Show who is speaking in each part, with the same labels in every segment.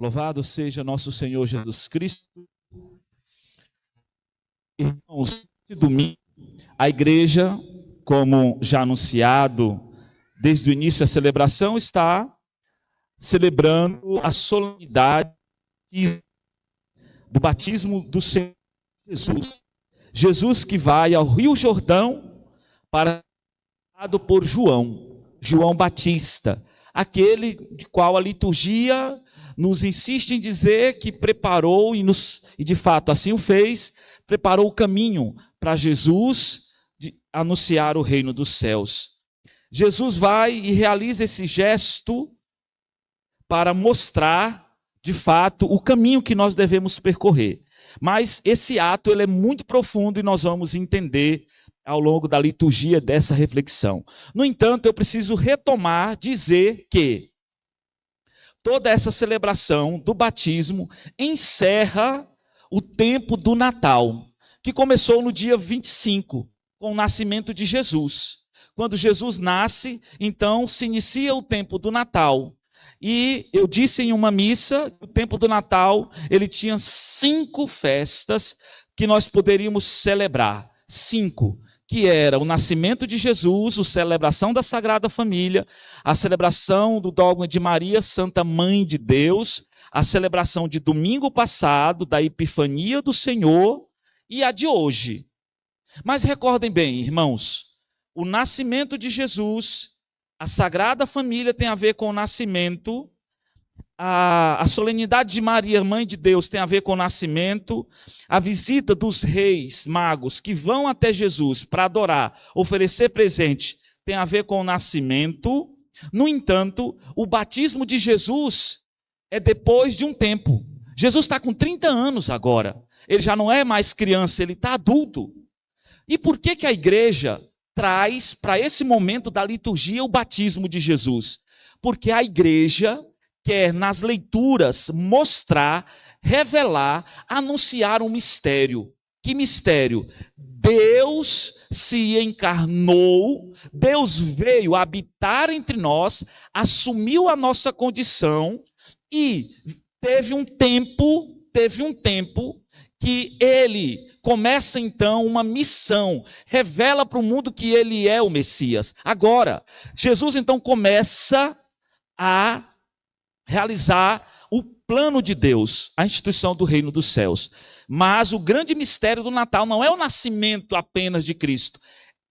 Speaker 1: Louvado seja nosso Senhor Jesus Cristo. Irmãos, esse domingo, a igreja, como já anunciado, desde o início da celebração, está celebrando a solenidade do batismo do Senhor Jesus. Jesus que vai ao Rio Jordão para ser batizado por João Batista, aquele de qual a liturgia nos insiste em dizer que preparou e de fato assim o fez, preparou o caminho para Jesus anunciar o reino dos céus. Jesus vai e realiza esse gesto para mostrar, de fato, o caminho que nós devemos percorrer. Mas esse ato ele é muito profundo e nós vamos entender ao longo da liturgia dessa reflexão. No entanto, eu preciso retomar, dizer que toda essa celebração do batismo encerra o tempo do Natal, que começou no dia 25, com o nascimento de Jesus. Quando Jesus nasce, então se inicia o tempo do Natal. E eu disse em uma missa que o tempo do Natal ele tinha 5 festas que nós poderíamos celebrar. 5, que era o nascimento de Jesus, a celebração da Sagrada Família, a celebração do dogma de Maria, Santa Mãe de Deus, a celebração de domingo passado, da Epifania do Senhor, e a de hoje. Mas recordem bem, irmãos, o nascimento de Jesus, a Sagrada Família tem a ver com o nascimento, a solenidade de Maria, Mãe de Deus, tem a ver com o nascimento, a visita dos reis magos que vão até Jesus para adorar, oferecer presente, tem a ver com o nascimento. No entanto, o batismo de Jesus é depois de um tempo. Jesus está com 30 anos agora. Ele já não é mais criança, ele está adulto. E por que a igreja traz para esse momento da liturgia o batismo de Jesus? Porque a igreja quer nas leituras mostrar, revelar, anunciar um mistério. Que mistério? Deus se encarnou, Deus veio habitar entre nós, assumiu a nossa condição e teve um tempo que ele começa então uma missão, revela para o mundo que ele é o Messias. Agora, Jesus então começa a realizar o plano de Deus, a instituição do reino dos céus. Mas o grande mistério do Natal não é o nascimento apenas de Cristo,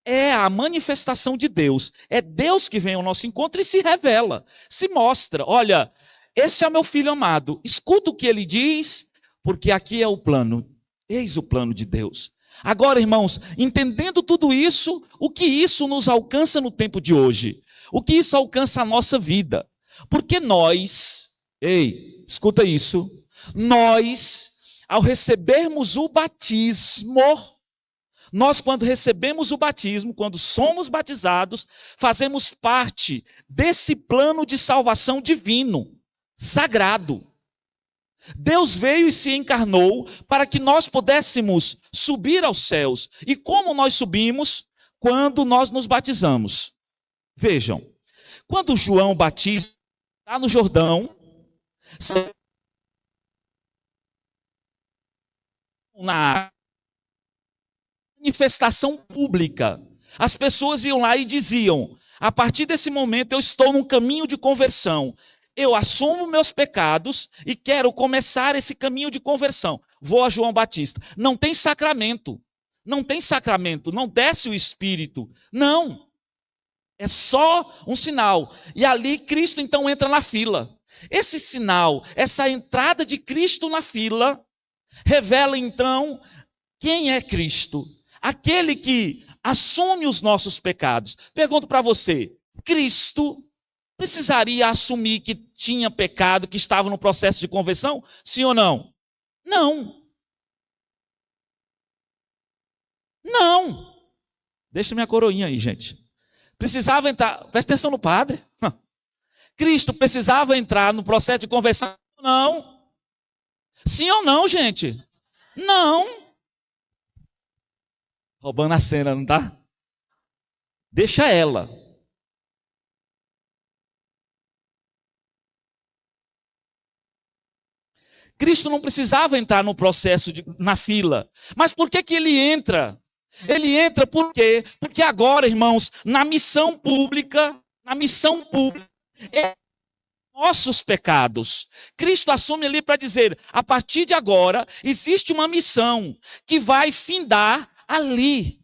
Speaker 1: é a manifestação de Deus. É Deus que vem ao nosso encontro e se revela, se mostra. Olha, esse é o meu filho amado, escuta o que ele diz, porque aqui é o plano. Eis o plano de Deus. Agora, irmãos, entendendo tudo isso, o que isso nos alcança no tempo de hoje? O que isso alcança a nossa vida? Porque nós, escuta isso, nós, ao recebermos o batismo, nós quando recebemos o batismo, quando somos batizados, fazemos parte desse plano de salvação divino, sagrado. Deus veio e se encarnou para que nós pudéssemos subir aos céus. E como nós subimos? Quando nós nos batizamos. Vejam, quando João Batista está no Jordão, na manifestação pública, as pessoas iam lá e diziam: a partir desse momento eu estou num caminho de conversão. Eu assumo meus pecados e quero começar esse caminho de conversão. Vou a João Batista. Não tem sacramento. Não tem sacramento. Não desce o Espírito. Não. É só um sinal. E ali Cristo então entra na fila. Esse sinal, essa entrada de Cristo na fila, revela então quem é Cristo. Aquele que assume os nossos pecados. Pergunto para você, Cristo precisaria assumir que tinha pecado, que estava no processo de conversão? Sim ou não? Não. Não. Deixa minha coroinha aí, gente. Precisava entrar, presta atenção no padre. Cristo precisava entrar no processo de conversão? Não. Sim ou não, gente? Não. Roubando a cena, não tá? Deixa ela. Cristo não precisava entrar no processo, na fila. Mas por que ele entra? Ele entra por quê? Porque agora, irmãos, na missão pública, nossos pecados. Cristo assume ali para dizer, a partir de agora, existe uma missão que vai findar ali.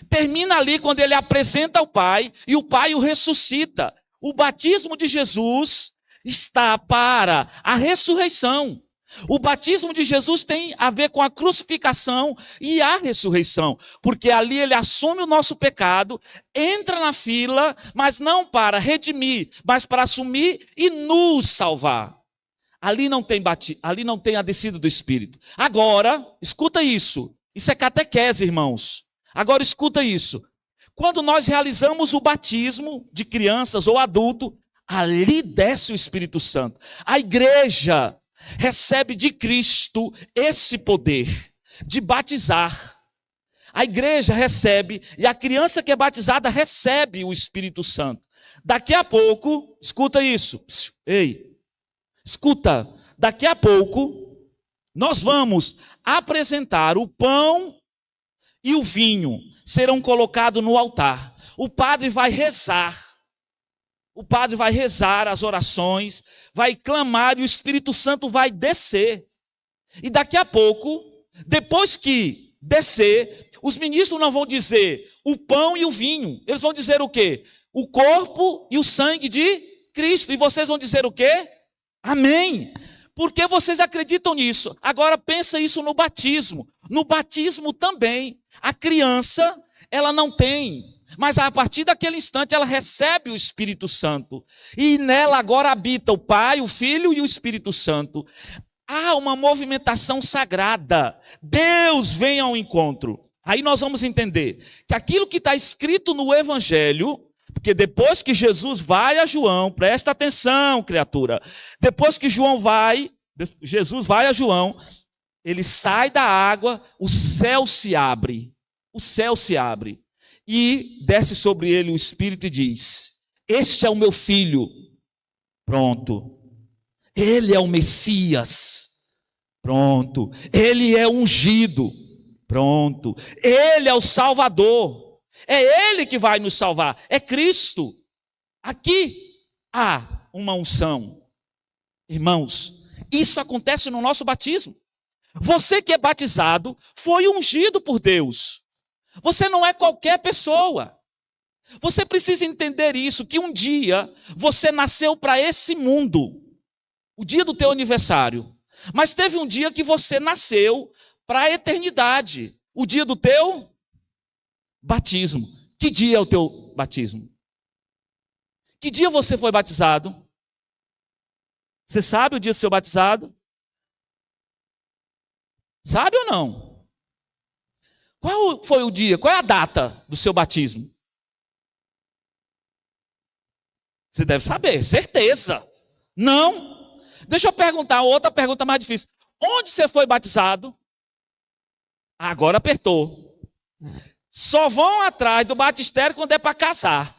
Speaker 1: Termina ali quando ele apresenta ao Pai e o Pai o ressuscita. O batismo de Jesus está para a ressurreição. O batismo de Jesus tem a ver com a crucificação e a ressurreição, porque ali ele assume o nosso pecado, entra na fila, mas não para redimir, mas para assumir e nos salvar. Ali não tem a descida do Espírito. Agora, escuta isso. Isso é catequese, irmãos. Agora escuta isso. Quando nós realizamos o batismo de crianças ou adulto, ali desce o Espírito Santo. A igreja recebe de Cristo esse poder de batizar. A igreja recebe, e a criança que é batizada recebe o Espírito Santo. Daqui a pouco, escuta isso. Ei, escuta. Daqui a pouco, nós vamos apresentar o pão e o vinho. Serão colocados no altar. O padre vai rezar. O padre vai rezar as orações, vai clamar e o Espírito Santo vai descer. E daqui a pouco, depois que descer, os ministros não vão dizer o pão e o vinho. Eles vão dizer o quê? O corpo e o sangue de Cristo. E vocês vão dizer o quê? Amém. Porque vocês acreditam nisso. Agora pensa isso no batismo. No batismo também, a criança, ela não tem... Mas a partir daquele instante ela recebe o Espírito Santo. E nela agora habita o Pai, o Filho e o Espírito Santo. Há uma movimentação sagrada. Deus vem ao encontro. Aí nós vamos entender que aquilo que está escrito no Evangelho, porque depois que Jesus vai a João, presta atenção, criatura. Depois que Jesus vai a João, ele sai da água, o céu se abre. O céu se abre. E desce sobre ele o Espírito e diz, este é o meu filho, pronto, ele é o Messias, pronto, ele é ungido, pronto, ele é o Salvador, é ele que vai nos salvar, é Cristo. Aqui há uma unção. Irmãos, isso acontece no nosso batismo. Você que é batizado foi ungido por Deus. Você não é qualquer pessoa. Você precisa entender isso, que um dia você nasceu para esse mundo. O dia do teu aniversário. Mas teve um dia que você nasceu para a eternidade. O dia do teu batismo. Que dia é o teu batismo? Que dia você foi batizado? Você sabe o dia do seu batizado? Sabe ou não? Qual foi o dia? Qual é a data do seu batismo? Você deve saber, certeza. Não? Deixa eu perguntar, outra pergunta mais difícil. Onde você foi batizado? Agora apertou. Só vão atrás do batistério quando é para casar.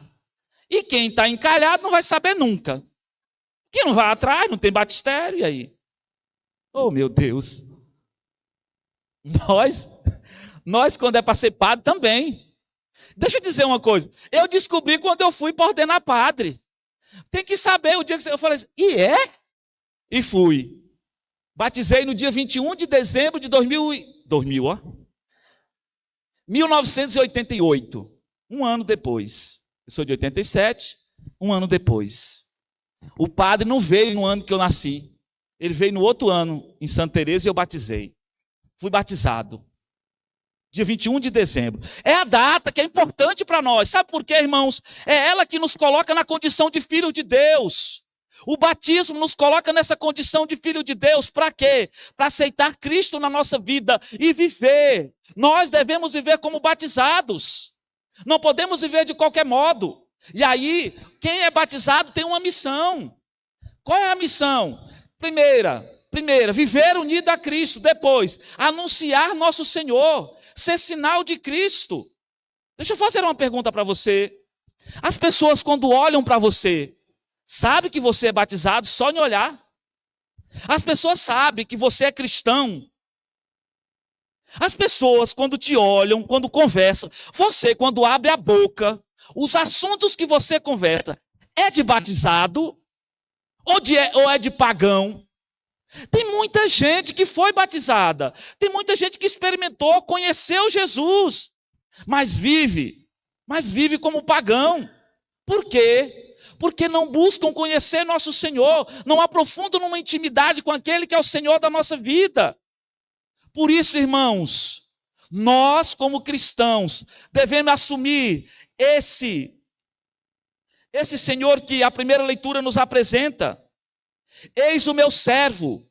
Speaker 1: E quem está encalhado não vai saber nunca. Quem não vai atrás, não tem batistério, e aí? Oh, meu Deus. Nós, quando é para ser padre, também. Deixa eu dizer uma coisa. Eu descobri quando eu fui para ordenar padre. Tem que saber o dia que eu falei assim, e é? E fui. Batizei no dia 21 de dezembro de 1988. Um ano depois. Eu sou de 87, um ano depois. O padre não veio no ano que eu nasci. Ele veio no outro ano, em Santa Teresa, e eu batizei. Fui batizado. Dia 21 de dezembro. É a data que é importante para nós. Sabe por quê, irmãos? É ela que nos coloca na condição de filho de Deus. O batismo nos coloca nessa condição de filho de Deus. Para quê? Para aceitar Cristo na nossa vida e viver. Nós devemos viver como batizados. Não podemos viver de qualquer modo. E aí, quem é batizado tem uma missão. Qual é a missão? Primeira, viver unido a Cristo. Depois, anunciar nosso Senhor. Ser sinal de Cristo. Deixa eu fazer uma pergunta para você. As pessoas, quando olham para você, sabem que você é batizado só em olhar? As pessoas sabem que você é cristão. As pessoas, quando te olham, quando conversam, você, quando abre a boca, os assuntos que você conversa, é de batizado ou é de pagão? Tem muita gente que foi batizada, tem muita gente que experimentou, conheceu Jesus, mas vive como pagão. Por quê? Porque não buscam conhecer nosso Senhor, não aprofundam numa intimidade com aquele que é o Senhor da nossa vida. Por isso, irmãos, nós como cristãos devemos assumir esse Senhor que a primeira leitura nos apresenta. Eis o meu servo.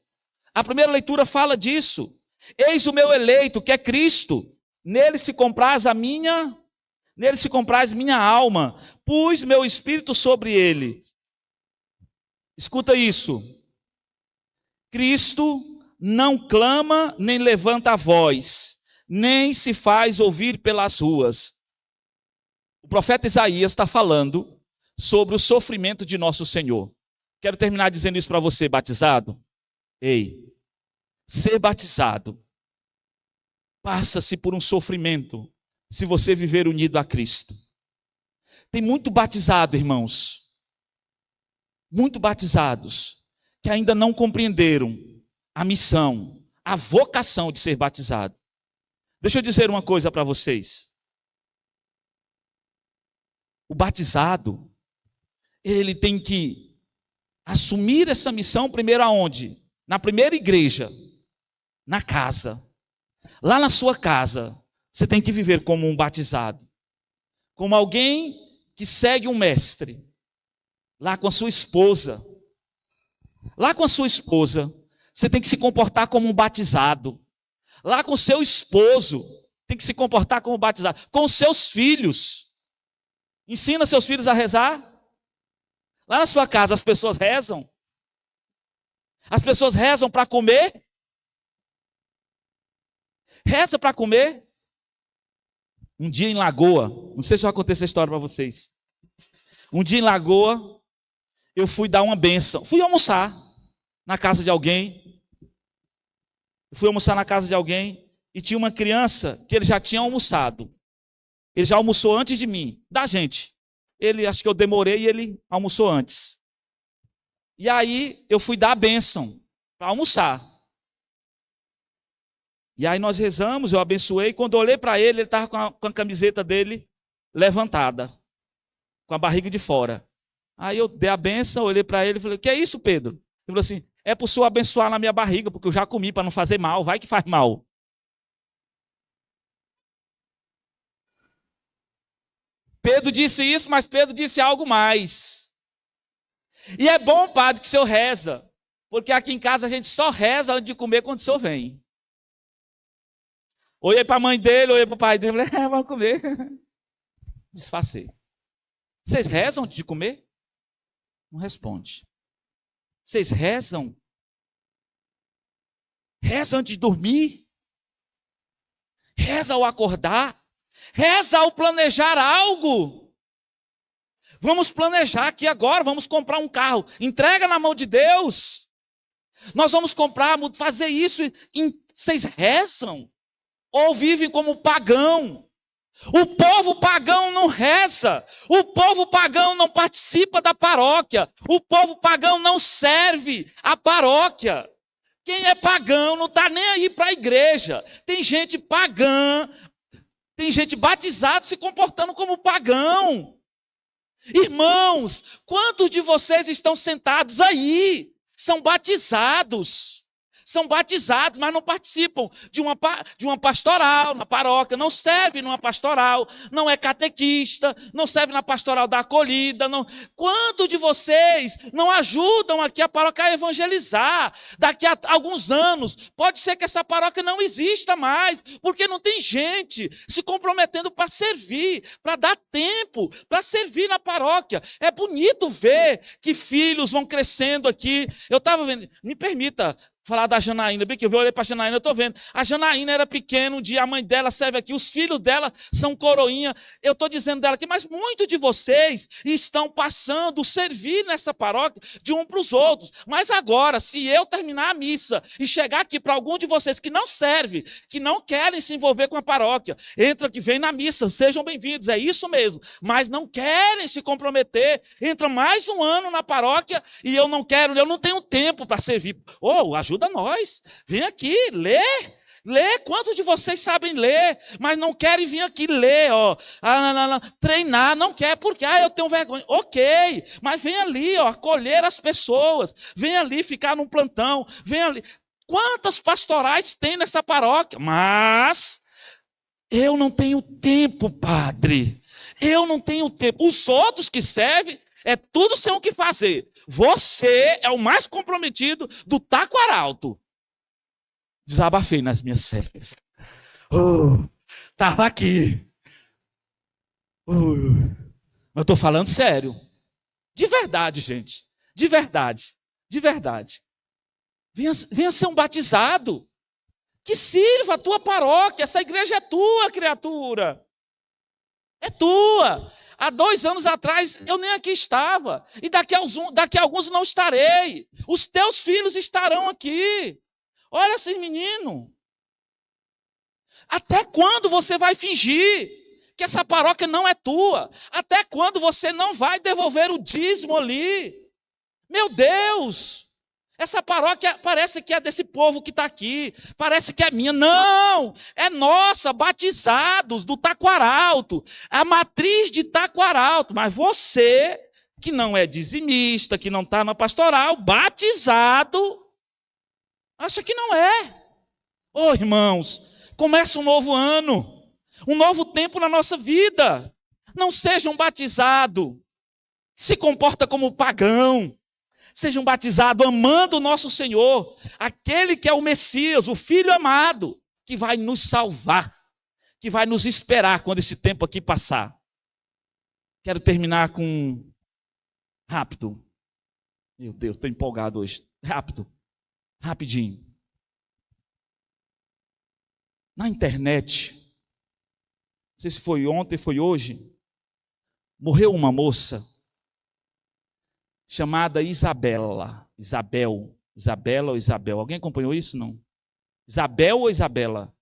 Speaker 1: A primeira leitura fala disso. Eis o meu eleito, que é Cristo. Nele se compraz minha alma. Pus meu espírito sobre ele. Escuta isso. Cristo não clama nem levanta a voz, nem se faz ouvir pelas ruas. O profeta Isaías está falando sobre o sofrimento de nosso Senhor. Quero terminar dizendo isso para você, batizado. Ei, ser batizado passa-se por um sofrimento se você viver unido a Cristo. Tem muito batizado, irmãos, muito batizados, que ainda não compreenderam a missão, a vocação de ser batizado. Deixa eu dizer uma coisa para vocês. O batizado, ele tem que assumir essa missão primeiro aonde? Na primeira igreja, na casa. Lá na sua casa, você tem que viver como um batizado. Como alguém que segue um mestre. Lá com a sua esposa. Lá com a sua esposa, você tem que se comportar como um batizado. Lá com o seu esposo, tem que se comportar como batizado. Com os seus filhos. Ensina seus filhos a rezar. Lá na sua casa as pessoas rezam. As pessoas rezam para comer. Reza para comer. Um dia em Lagoa, não sei se eu contei essa história para vocês. Um dia em Lagoa, eu fui dar uma bênção. Fui almoçar na casa de alguém. Fui almoçar na casa de alguém e tinha uma criança que ele já tinha almoçado. Ele já almoçou antes de mim, da gente. Ele, acho que eu demorei e ele almoçou antes. E aí eu fui dar a bênção para almoçar. E aí nós rezamos, eu abençoei. Quando eu olhei para ele, ele estava com a camiseta dele levantada, com a barriga de fora. Aí eu dei a bênção, olhei para ele e falei, o que é isso, Pedro? Ele falou assim, é para o senhor abençoar na minha barriga, porque eu já comi para não fazer mal, vai que faz mal. Pedro disse isso, mas Pedro disse algo mais. E é bom, padre, que o senhor reza, porque aqui em casa a gente só reza antes de comer quando o senhor vem. Olhei para a mãe dele, olhei para o pai dele, falei, vamos comer. Disfarcei. Vocês rezam antes de comer? Não responde. Vocês rezam? Reza antes de dormir? Reza ao acordar? Reza ao planejar algo? Vamos planejar aqui agora, vamos comprar um carro. Entrega na mão de Deus. Nós vamos comprar, fazer isso. Vocês rezam? Ou vivem como pagão? O povo pagão não reza. O povo pagão não participa da paróquia. O povo pagão não serve a paróquia. Quem é pagão não está nem aí para a igreja. Tem gente pagã, tem gente batizada se comportando como pagão. Irmãos, quantos de vocês estão sentados aí? São batizados. São batizados, mas não participam de uma pastoral na paróquia, não serve numa pastoral, não é catequista, não serve na pastoral da acolhida. Não. Quantos de vocês não ajudam aqui a paróquia a evangelizar? Daqui a alguns anos, pode ser que essa paróquia não exista mais, porque não tem gente se comprometendo para servir, para dar tempo, para servir na paróquia. É bonito ver que filhos vão crescendo aqui. Eu estava vendo, me permita, Falar da Janaína, bem que eu olhei para a Janaína, eu estou vendo. A Janaína era pequena, um dia a mãe dela serve aqui, os filhos dela são coroinha. Eu estou dizendo dela aqui, mas muitos de vocês estão passando, servir nessa paróquia de um para os outros. Mas agora, se eu terminar a missa e chegar aqui para algum de vocês que não serve, que não querem se envolver com a paróquia, entra aqui, vem na missa, sejam bem-vindos, é isso mesmo. Mas não querem se comprometer, entra mais um ano na paróquia e eu não tenho tempo para servir. Ajuda nós, vem aqui, lê, quantos de vocês sabem ler, mas não querem vir aqui ler, treinar, não quer, porque eu tenho vergonha, ok, mas vem ali, acolher as pessoas, vem ali ficar num plantão, vem ali, quantas pastorais tem nessa paróquia, mas eu não tenho tempo, padre, eu não tenho tempo, os outros que servem, é tudo sem o que fazer. Você é o mais comprometido do Taquaralto. Desabafei nas minhas férias. Estava aqui. Eu estou falando sério. De verdade, gente. De verdade. De verdade. Venha ser um batizado. Que sirva a tua paróquia. Essa igreja é tua, criatura. É tua. Há 2 anos atrás eu nem aqui estava. E daqui a alguns não estarei. Os teus filhos estarão aqui. Olha esse menino. Até quando você vai fingir que essa paróquia não é tua? Até quando você não vai devolver o dízimo ali? Meu Deus! Essa paróquia parece que é desse povo que está aqui, parece que é minha. Não, é nossa, batizados do Taquaralto, a matriz de Taquaralto. Mas você, que não é dizimista, que não está na pastoral, batizado, acha que não é. Irmãos, começa um novo ano, um novo tempo na nossa vida. Não seja um batizado, se comporta como pagão. Sejam batizados amando o nosso Senhor, aquele que é o Messias, o Filho amado, que vai nos salvar, que vai nos esperar quando esse tempo aqui passar. Quero terminar com... Rápido. Meu Deus, estou empolgado hoje. Rapidinho. Na internet, não sei se foi ontem, foi hoje, morreu uma moça chamada Isabela. Isabela ou Isabel? Alguém acompanhou isso? Não? Isabel ou Isabela?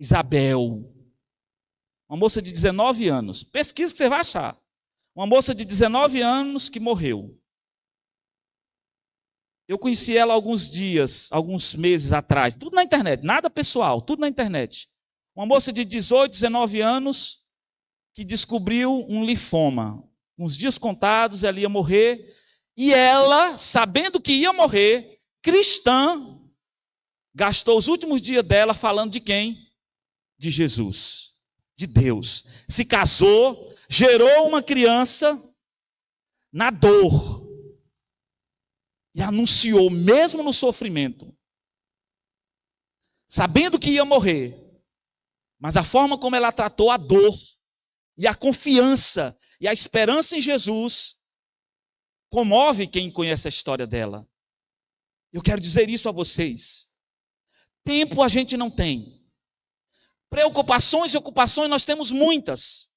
Speaker 1: Isabel. Uma moça de 19 anos. Pesquisa que você vai achar. Uma moça de 19 anos que morreu. Eu conheci ela alguns meses atrás. Tudo na internet, nada pessoal, tudo na internet. Uma moça de 18, 19 anos que descobriu um linfoma. Uns dias contados, ela ia morrer, e ela, sabendo que ia morrer, cristã, gastou os últimos dias dela falando de quem? De Jesus, de Deus. Se casou, gerou uma criança na dor, e anunciou, mesmo no sofrimento, sabendo que ia morrer, mas a forma como ela tratou a dor, e a confiança, e a esperança em Jesus comove quem conhece a história dela. Eu quero dizer isso a vocês. Tempo a gente não tem. Preocupações e ocupações nós temos muitas.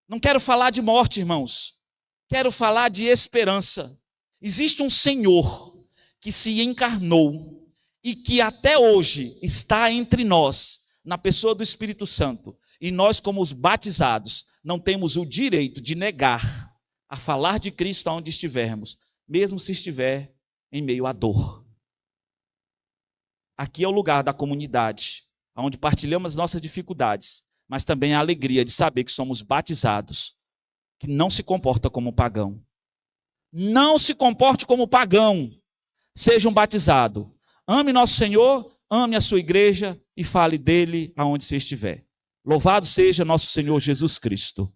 Speaker 1: Não quero falar de morte, irmãos. Quero falar de esperança. Existe um Senhor que se encarnou e que até hoje está entre nós, na pessoa do Espírito Santo. E nós, como os batizados, não temos o direito de negar a falar de Cristo aonde estivermos, mesmo se estiver em meio à dor. Aqui é o lugar da comunidade, onde partilhamos as nossas dificuldades, mas também a alegria de saber que somos batizados, que não se comporta como pagão. Não se comporte como pagão. Seja um batizado. Ame nosso Senhor, ame a sua igreja e fale dele aonde você estiver. Louvado seja nosso Senhor Jesus Cristo.